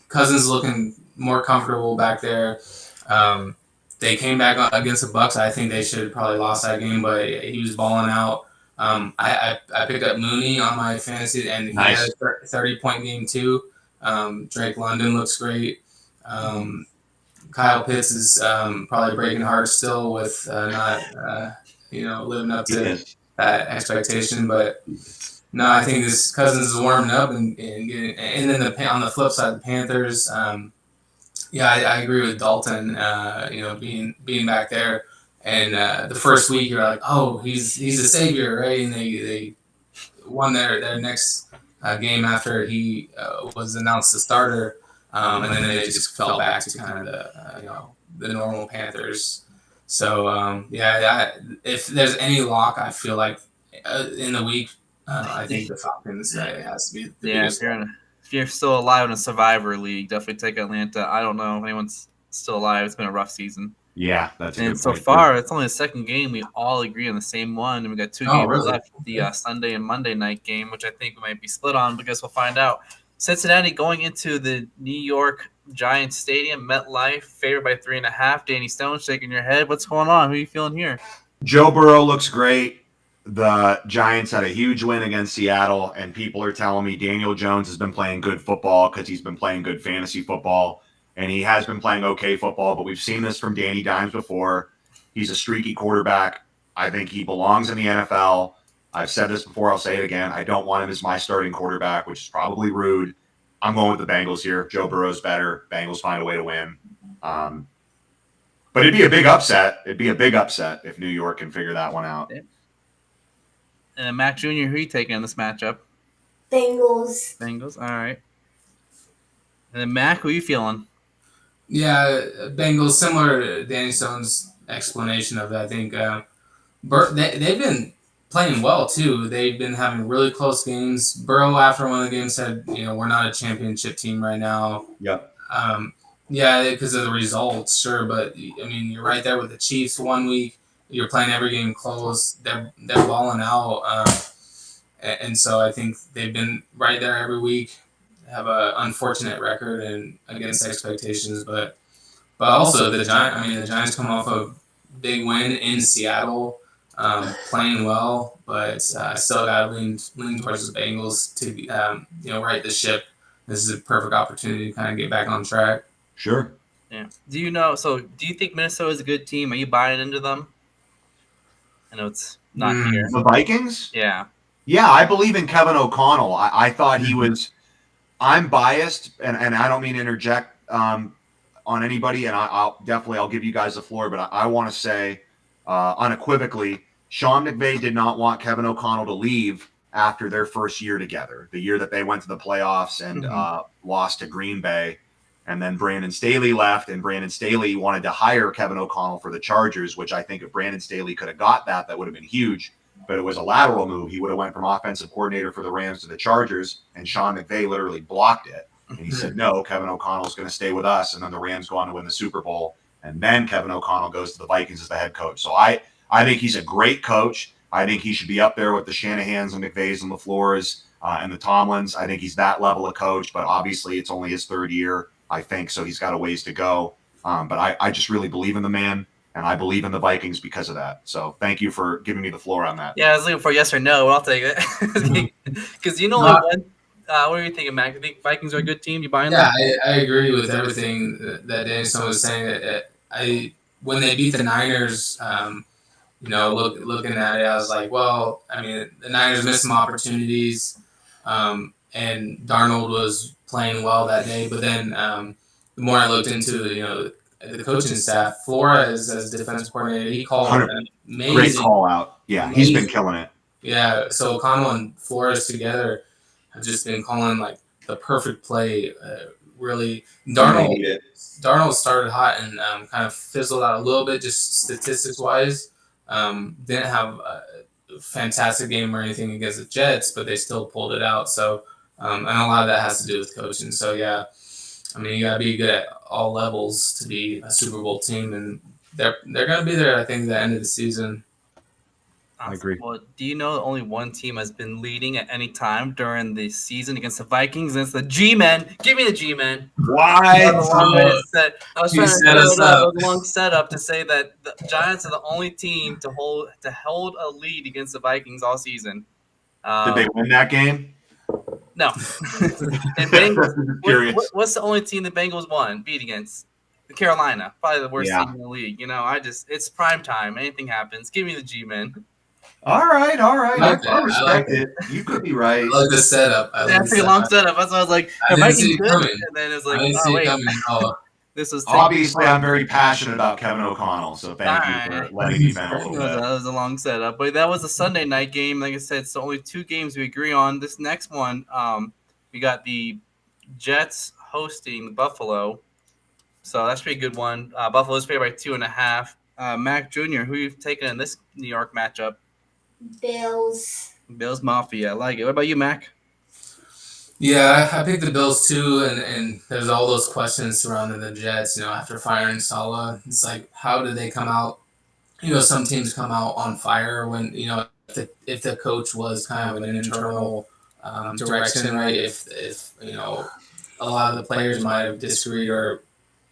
Cousins looking more comfortable back there. They came back against the Bucs. I think they should have probably lost that game, but he was balling out. I picked up Mooney on my fantasy, and he had a 30-point game too. Drake London looks great. Kyle Pitts is probably breaking hearts still with not living up to that expectation. But no, I think this Cousins is warming up and getting. And then on the flip side, the Panthers. I agree with Dalton. Being back there, and the first week you're like, oh, he's a savior, right? And they won their next game after he was announced the starter, and then they just fell back to kind of the normal Panthers. So if there's any lock, I feel like in the week, I think the Falcons has to be the biggest. If you're still alive in a Survivor League, definitely take Atlanta. I don't know if anyone's still alive. It's been a rough season. Yeah, that's. And so far, it's only the second game we all agree on the same one, and we got two games left. The Sunday and Monday night game, which I think we might be split on, but I guess we'll find out. Cincinnati going into the New York Giants Stadium, MetLife, favored by 3.5. Danny Stone shaking your head. What's going on? Who are you feeling here? Joe Burrow looks great. The Giants had a huge win against Seattle, and people are telling me Daniel Jones has been playing good football because he's been playing good fantasy football, and he has been playing okay football, but we've seen this from Danny Dimes before. He's a streaky quarterback. I think he belongs in the NFL. I've said this before. I'll say it again. I don't want him as my starting quarterback, which is probably rude. I'm going with the Bengals here. Joe Burrow's better. Bengals find a way to win. But it'd be a big upset. It'd be a big upset if New York can figure that one out. And Mac Jr., who are you taking in this matchup? Bengals. All right. And then Mac, who are you feeling? Yeah, Bengals, similar to Danny Stone's explanation of it. I think they've been playing well, too. They've been having really close games. Burrow, after one of the games, said, we're not a championship team right now. Yep. Because of the results, sure. But, you're right there with the Chiefs 1 week. You're playing every game close. They're balling out. And so I think they've been right there every week. Have an unfortunate record and against expectations, but also the Giants come off a big win in Seattle, playing well, but I still got to lean towards the Bengals to right the ship. This is a perfect opportunity to kind of get back on track. Sure. Yeah. Do you think Minnesota is a good team? Are you buying into them? I know it's not here. The Vikings? Yeah. Yeah, I believe in Kevin O'Connell. I thought he was – I'm biased, and I don't mean to interject on on anybody, and I'll give you guys the floor, but I want to say unequivocally, Sean McVay did not want Kevin O'Connell to leave after their first year together, the year that they went to the playoffs and lost to Green Bay. And then Brandon Staley left, and Brandon Staley wanted to hire Kevin O'Connell for the Chargers, which I think if Brandon Staley could have got that would have been huge. But it was a lateral move. He would have went from offensive coordinator for the Rams to the Chargers, and Sean McVay literally blocked it. And he said, no, Kevin O'Connell's going to stay with us. And then the Rams go on to win the Super Bowl. And then Kevin O'Connell goes to the Vikings as the head coach. So I think he's a great coach. I think he should be up there with the Shanahans and McVays and LaFleurs and the Tomlins. I think he's that level of coach, but obviously it's only his third year, I think, so he's got a ways to go. But I just really believe in the man, and I believe in the Vikings because of that. So thank you for giving me the floor on that. Yeah, I was looking for yes or no. I'll take it. Because you know what are you thinking, Mac? You think Vikings are a good team? You buying that? Yeah, I agree with everything that Danielson was saying. When they beat the Niners, looking at it, I was like, well, I mean, the Niners missed some opportunities, and Darnold was playing well that day. But then the more I looked into, the coaching staff, Flores as defensive coordinator, he called an amazing, great call out. Yeah, he's been killing it. Yeah, so O'Connell and Flores together have just been calling like the perfect play. Really, Darnold started hot and kind of fizzled out a little bit, just statistics wise. Didn't have a fantastic game or anything against the Jets, but they still pulled it out. So, and a lot of that has to do with coaching. So, yeah, I mean, you got to be good at all levels to be a Super Bowl team, and they're going to be there, I think, at the end of the season. I agree. Well, do you know only one team has been leading at any time during the season against the Vikings? And it's the G-Men. Give me the G-Men. Why? I was trying to set us up. A long setup to say that the Giants are the only team to hold a lead against the Vikings all season. Did they win that game? No. What's the only team the Bengals beat against? Carolina, probably the worst team in the league. It's prime time. Anything happens. Give me the G-Men. All right. I respect it. You could be right. I like the setup. That's a long setup. That's why I was like, I didn't see it coming. And then it's like, I didn't see it coming. This was obviously I'm very passionate about Kevin O'Connell, so thank you for letting me vent a little bit. That was a long setup, but that was a Sunday night game. Like I said, it's only two games we agree on. This next one, we got the Jets hosting Buffalo, so that's a pretty good one. Buffalo's favored by 2.5. Mac Jr., who you've taken in this New York matchup? Bills. Bills Mafia. I like it. What about you, Mac? Yeah, I picked the Bills too, and there's all those questions surrounding the Jets. After firing Saleh, it's like, how did they come out? Some teams come out on fire when if the coach was kind of an internal direction, right? If a lot of the players might have disagreed or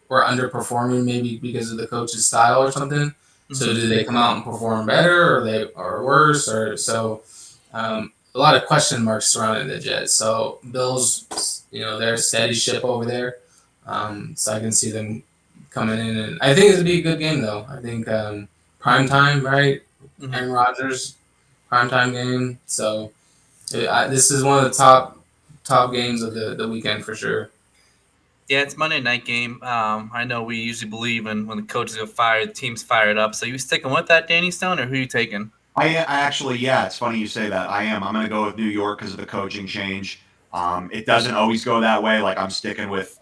were underperforming, maybe because of the coach's style or something. So did they come out and perform better, or worse, or so? A lot of question marks surrounding the Jets. So Bills, they're a steady ship over there. So I can see them coming in, and I think it'll be a good game though. I think prime time, right? Aaron Rodgers, prime time game. So this is one of the top games of the weekend for sure. Yeah, it's Monday night game. I know we usually believe in when the coaches get fired, the team's fired up. So you sticking with that, Danny Stone, or who you taking? I actually, yeah, it's funny you say that. I am. I'm going to go with New York because of the coaching change. It doesn't always go that way. Like I'm sticking with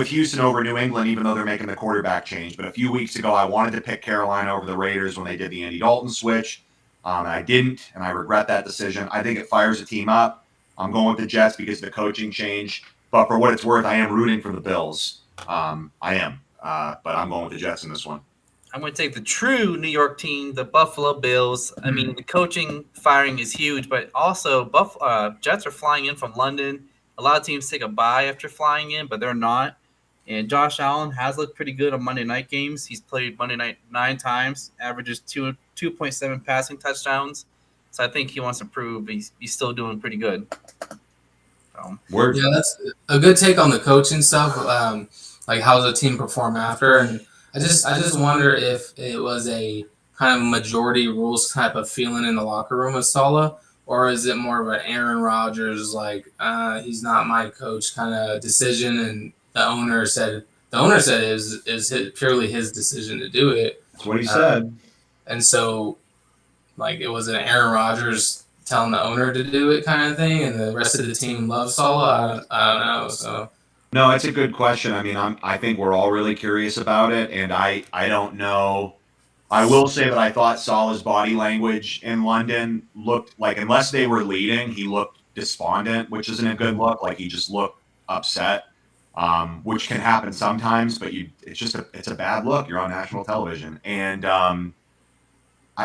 Houston over New England, even though they're making the quarterback change. But a few weeks ago, I wanted to pick Carolina over the Raiders when they did the Andy Dalton switch, and I didn't, and I regret that decision. I think it fires the team up. I'm going with the Jets because of the coaching change. But for what it's worth, I am rooting for the Bills. I am. But I'm going with the Jets in this one. I'm going to take the true New York team, the Buffalo Bills. I mean, the coaching firing is huge, but also Jets are flying in from London. A lot of teams take a bye after flying in, but they're not. And Josh Allen has looked pretty good on Monday night games. He's played Monday night 9 times, averages 2.7 passing touchdowns. So I think he wants to prove he's still doing pretty good. Word. Yeah, that's a good take on the coaching stuff. Like how's the team perform after, and I just wonder if it was a kind of majority rules type of feeling in the locker room with Saleh, or is it more of an Aaron Rodgers like he's not my coach kind of decision, and the owner said it was purely his decision to do it. That's what he said. And so, like, it was an Aaron Rodgers telling the owner to do it kind of thing, and the rest of the team loves Saleh. I don't know. So No, it's a good question. I mean, I think we're all really curious about it, and I don't know. I will say that I thought Salah's body language in London looked like, unless they were leading, he looked despondent, which isn't a good look. Like, he just looked upset, which can happen sometimes, but it's a bad look. You're on national television, and I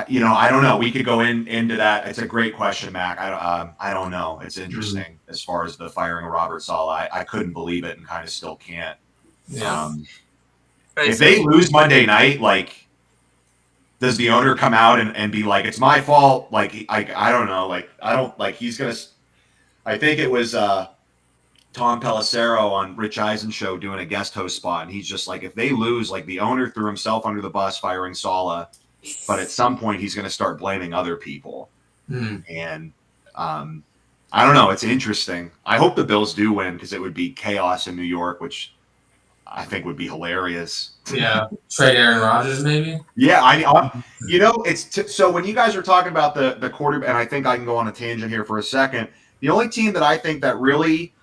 don't know. We could go into that. It's a great question, Mac. I don't know. It's interesting as far as the firing of Robert Saleh. I couldn't believe it, and kind of still can't. yeah. If they lose Monday night, like, does the owner come out and be like, it's my fault? Like, I don't know. Like, I don't, like, he's going to, I think it was Tom Pelissero on Rich Eisen's show doing a guest host spot. And he's just like, if they lose, like, the owner threw himself under the bus firing Saleh, but at some point he's going to start blaming other people. And I don't know. It's interesting. I hope the Bills do win, because it would be chaos in New York, which I think would be hilarious. Yeah, trade Aaron Rodgers maybe. Yeah, so when you guys are talking about the quarterback, and I think I can go on a tangent here for a second. The only team that I think that really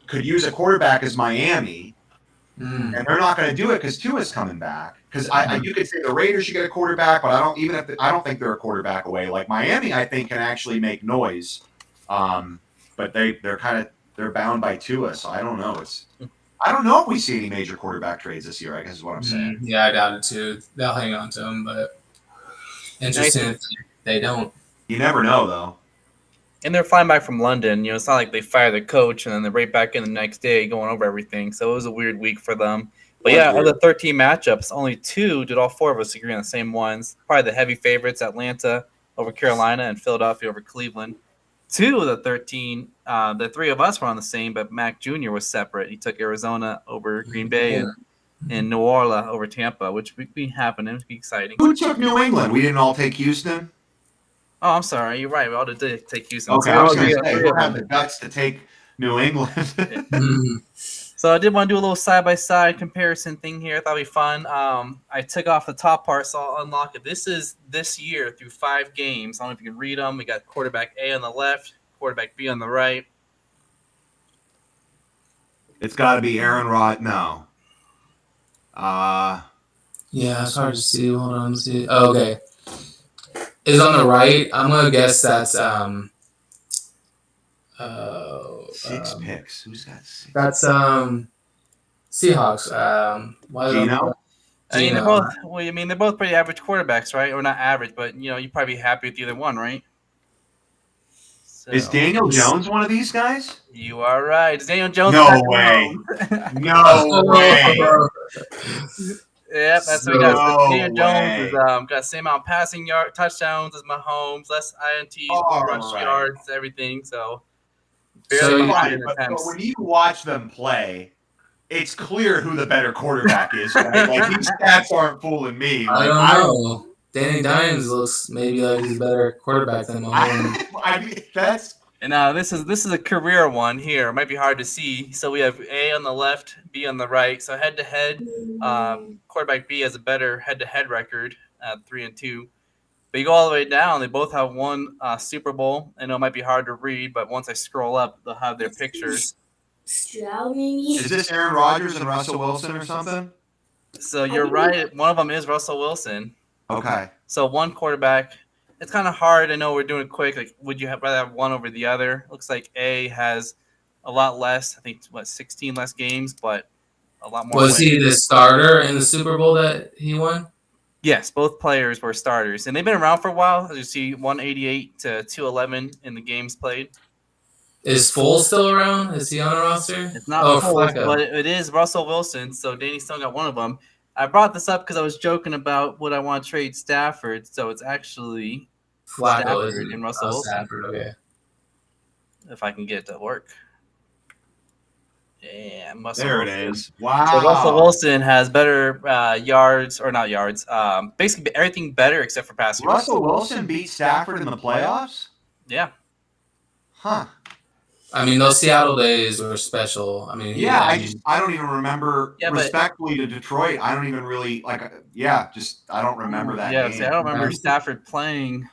could use a quarterback is Miami, and they're not going to do it because Tua's coming back. Because you could say the Raiders should get a quarterback, but I don't think they're a quarterback away. Like Miami, I think can actually make noise, but they're bound by Tua, so I don't know. I don't know if we see any major quarterback trades this year, I guess is what I'm saying. Yeah, I doubt it too. They'll hang on to him, but interesting if they don't. You never know, though. And they're flying back from London. It's not like they fire the coach and then they're right back in the next day going over everything. So it was a weird week for them. But yeah, of the 13 matchups, only 2 did all 4 of us agree on the same ones. Probably the heavy favorites, Atlanta over Carolina and Philadelphia over Cleveland. 2 of the 13, the 3 of us were on the same, but Mac Jr. was separate. He took Arizona over Green Bay and New Orleans over Tampa, which would be happening. It would be exciting. Who took New England? We didn't all take Houston? Oh, I'm sorry. You're right. We all did take Houston. Okay, I was going to say, we don't have the guts to take New England. So I did want to do a little side-by-side comparison thing here. I thought it'd be fun. I took off the top part, so I'll unlock it. This is this year through 5 games. I don't know if you can read them. We got quarterback A on the left, quarterback B on the right. It's got to be Aaron Rod. No. Yeah, it's hard to see. Hold on, let's see. Oh, okay. Is on the right. I'm gonna guess that's 6 picks. Who's got 6? That's Seahawks. Gino? They're both pretty average quarterbacks, right? Or not average, but you'd probably be happy with either one, right? So, is Daniel Jones one of these guys? You are right. Is Daniel Jones? No way. No way. Yeah, that's what we got. So Daniel Jones has got the same amount of passing touchdowns as Mahomes, less INTs, rush yards, everything. So, but when you watch them play, it's clear who the better quarterback is. Right? Like, these stats aren't fooling me. I don't know. Danny Dimes looks maybe like he's a better quarterback than Mahomes. This is a career one here. It might be hard to see. So we have A on the left, B on the right. So head to head, quarterback B has a better head to head record at 3-2. But you go all the way down, they both have one Super Bowl. I know it might be hard to read, but once I scroll up, they'll have their pictures. Is this Aaron Rodgers and Russell Wilson or something? So you're right. One of them is Russell Wilson. Okay. So one quarterback. It's kind of hard. I know we're doing it quick. Like, would you rather have one over the other? Looks like A has a lot less. I think 16 less games, but a lot more. Was he the starter in the Super Bowl that he won? Yes, both players were starters, and they've been around for a while. As you see, 188 to 211 in the games played. Is Foles still around? Is he on a roster? It's not Foles, but it is Russell Wilson. So Danny still got one of them. I brought this up because I was joking about would I want to trade Stafford. So it's actually Stafford and Russell Wilson. Stafford, okay. If I can get it to work. Yeah, there it is. Wow. So Russell Wilson has better yards, or not yards, basically everything better except for passing. Russell Wilson beat Stafford in the playoffs? Yeah. Huh. I mean, those Seattle days were special. I mean, Yeah, I don't even remember. Yeah, but respectfully to Detroit, I don't even really like. I don't remember that yeah. See, I game. don't remember Stafford playing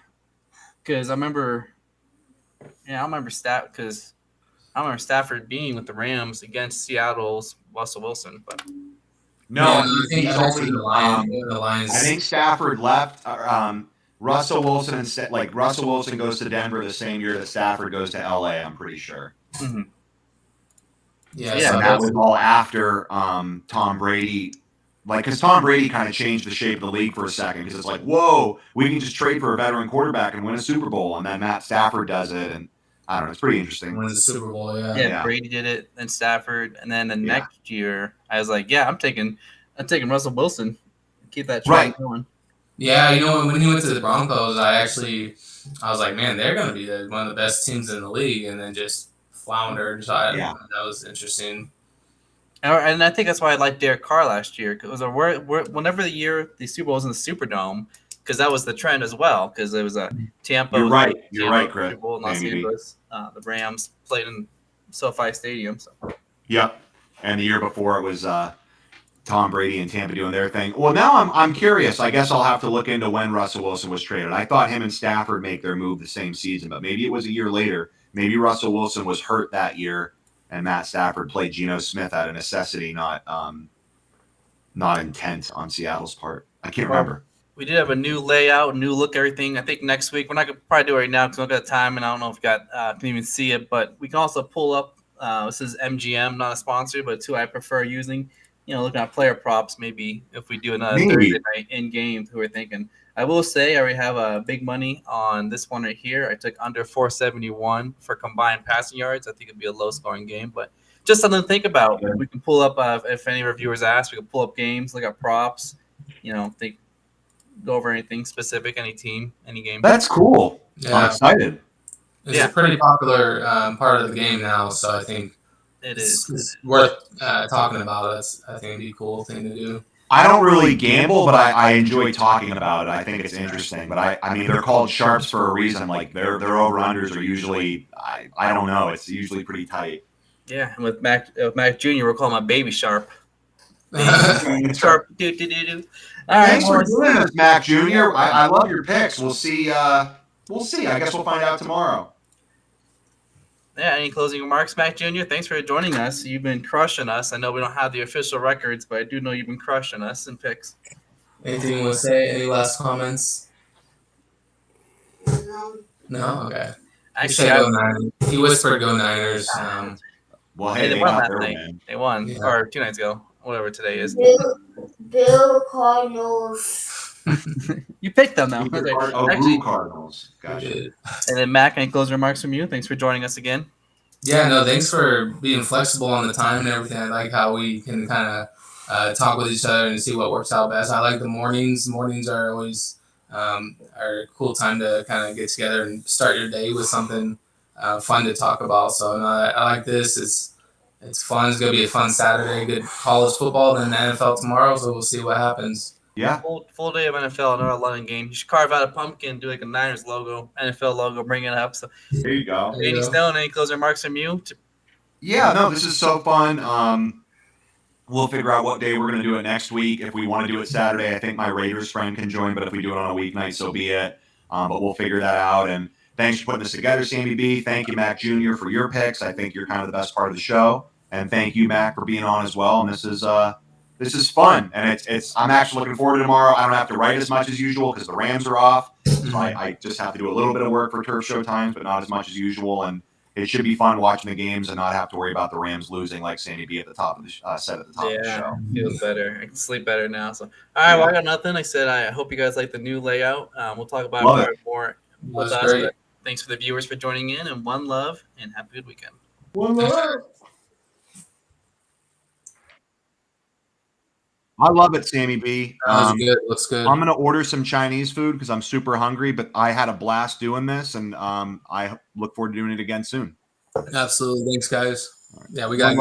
because I remember. Yeah, I remember because I remember Stafford being with the Rams against Seattle's Russell Wilson. But No, yeah, I think he's eventually only. the Lions. I think Stafford left. Russell Wilson Russell Wilson goes to Denver the same year that Stafford goes to LA. I'm pretty sure. mm-hmm. Yeah, Yeah, so And that was all after Tom Brady. Like, because Tom Brady kind of changed the shape of the league for a second, because it's like, whoa, we can just trade for a veteran quarterback and win a Super Bowl, and then Matt Stafford does it, and I don't know, it's pretty interesting. wins the Super Bowl, Yeah, Brady did it, and Stafford, and then the next year, I was like, yeah, I'm taking Russell Wilson, keep that trend going. Yeah, you know, when he went to the Broncos, I was like, man, they're going to be one of the best teams in the league, and then just floundered. So that was interesting. And I think that's why I liked Derek Carr last year, because whenever the year the Super Bowl was in the Superdome, because that was the trend as well, because it was a Tampa. You're right, Chris. Super Bowl in Los Angeles. The Rams played in SoFi Stadium. So. Yep, and the year before it was Tom Brady and Tampa doing their thing. Well, now I'm curious. I guess I'll have to look into when Russell Wilson was traded. I thought him and Stafford make their move the same season, but maybe it was a year later. Maybe Russell Wilson was hurt that year, and Matt Stafford played Geno Smith out of necessity, not intent on Seattle's part. I can't remember. We did have a new layout, new look, everything. I think next week, we're not going to probably do it right now because we don't got time, and I don't know if we can even see it, but we can also pull up. This is MGM, not a sponsor, but it's who I prefer using. Looking at player props, maybe if we do another Thursday night in game, who we're thinking. I will say I already have big money on this one right here. I took under 471 for combined passing yards. I think it'd be a low-scoring game, but just something to think about. We can pull up, if any reviewers ask, we can pull up games, look at props, go over anything specific, any team, any game. That's cool. Yeah. I'm excited. It's a pretty popular part of the game now, so I think it's worth talking about. I think it'd be a cool thing to do. I don't really gamble, but I enjoy talking about it. I think it's interesting. But I mean, they're called sharps for a reason. Like their over-unders are usually, I don't know, it's usually pretty tight. Yeah, and with Mac Jr., we're calling my baby sharp. Sharp, do. All right, thanks for doing this, Mac Jr. I love your picks. We'll see. I guess we'll find out tomorrow. Yeah, any closing remarks, Mac Jr.? Thanks for joining us. You've been crushing us. I know we don't have the official records, but I do know you've been crushing us in picks. Anything you want to say? Any last comments? No? Okay. Actually, he whispered go Niners. Well, hey, they won last night. They won, or 2 nights ago, whatever today is. Bill Cardinals. You picked them, though. Cardinals. Gotcha. And then, Mac, any closing remarks from you? Thanks for joining us again. Yeah, no, thanks for being flexible on the time and everything. I like how we can kind of talk with each other and see what works out best. I like the mornings. Mornings are always are a cool time to kind of get together and start your day with something fun to talk about. So I like this. It's fun. It's going to be a fun Saturday. Good college football, then the NFL tomorrow, so we'll see what happens. Yeah. Full day of NFL, another London game. You should carve out a pumpkin, do like a Niners logo, NFL logo, bring it up. So there you go. Danny Stone, any closing remarks from you? Yeah, no, this is so fun. We'll figure out what day we're going to do it next week. If we want to do it Saturday, I think my Raiders friend can join, but if we do it on a weeknight, so be it. But we'll figure that out. And thanks for putting this together, SamMeeBee. Thank you, Mac Jr., for your picks. I think you're kind of the best part of the show. And thank you, Mac, for being on as well. And this is fun, and it's. I'm actually looking forward to tomorrow. I don't have to write as much as usual because the Rams are off. So I just have to do a little bit of work for Turf Show times, but not as much as usual. And it should be fun watching the games and not have to worry about the Rams losing, like SamMeeBee at the top of the at the top of the show. Feels better. I can sleep better now. So all right, well, I got nothing. I said I hope you guys like the new layout. We'll talk about it more. Thanks for the viewers for joining in, and one love, and have a good weekend. One love. I love it, SamMeeBee. Good. Looks good. I'm gonna order some Chinese food because I'm super hungry. But I had a blast doing this, and I look forward to doing it again soon. Absolutely. Thanks, guys. Yeah, we got.